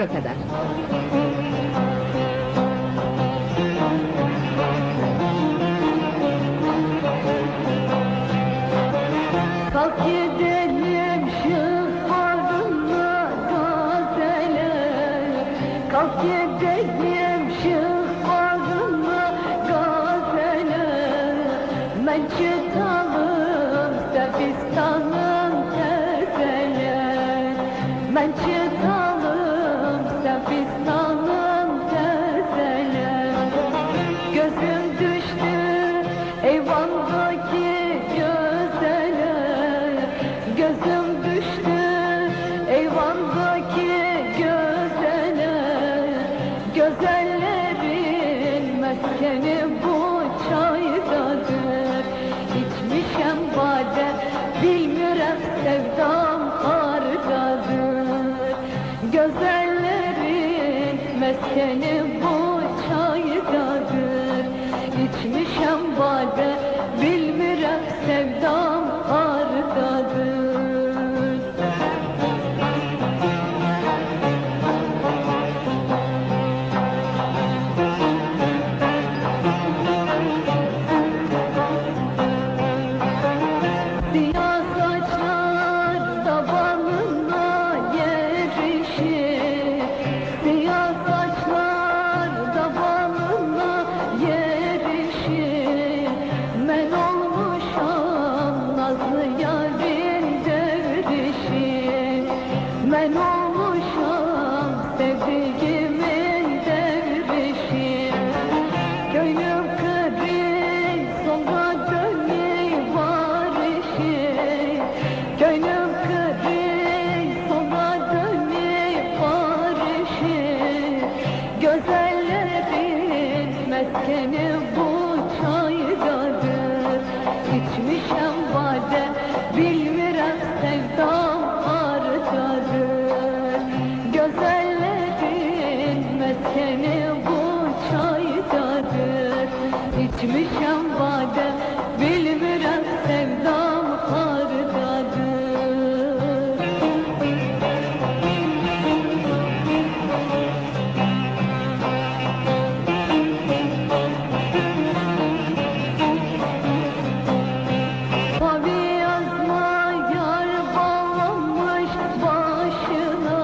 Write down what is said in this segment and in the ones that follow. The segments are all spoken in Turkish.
o kadar. Kalk gidelim şıklarına gazele. Kalk gidelim şıklarına gazele. Ben çıtalım Sefistan'ın tezele. Ben çıtalım Sefistan'ın tezele. Gözüm düştü eyvandaki gözele. Gözüm düştü eyvandaki gözele. Gözellerin meskeni bu çaydadır. İçmişem bade bilmirem sevdam hardadır. Gözellerin meskeni bu çaydadır. İçmişem bade bilmirem sevdam hardadır. Siyah saçlar tabanına yerişir. Siyah saçlar tabanına yerişir. Ben olmuşam nazlı yarın devrişi. Ben olmuşam sevdiğimin devrişi. Gönlüm kırık sonra döneyim barışı. Gönlüm kırık sonra döneyim barışı. Gözellerin meskeni bu çaydadır. İçmişem bade bilmirem sevdam hardadır. Gözellerin meskeni bu çaydadır. İçmişem bade bilmirem sevdam hardadır. Mavi yazma yar bağlamış başına.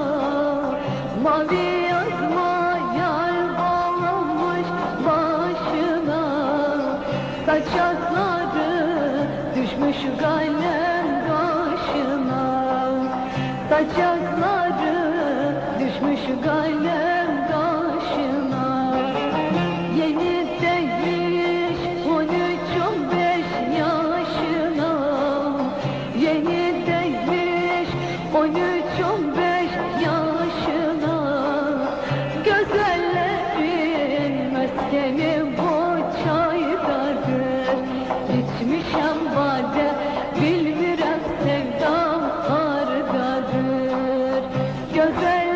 Mavi yazma yar bağlamış başına. Saçakları düşmüş kalem kaşına. Saçakları düşmüş kalem kaşına. Yeni değmiş 13-15 yaşına. Yeni değmiş 13-15 yaşına. Gözellerin meskeni bu çaydadır. İçmişem bade bilmirem sevdam hardadır. Gözel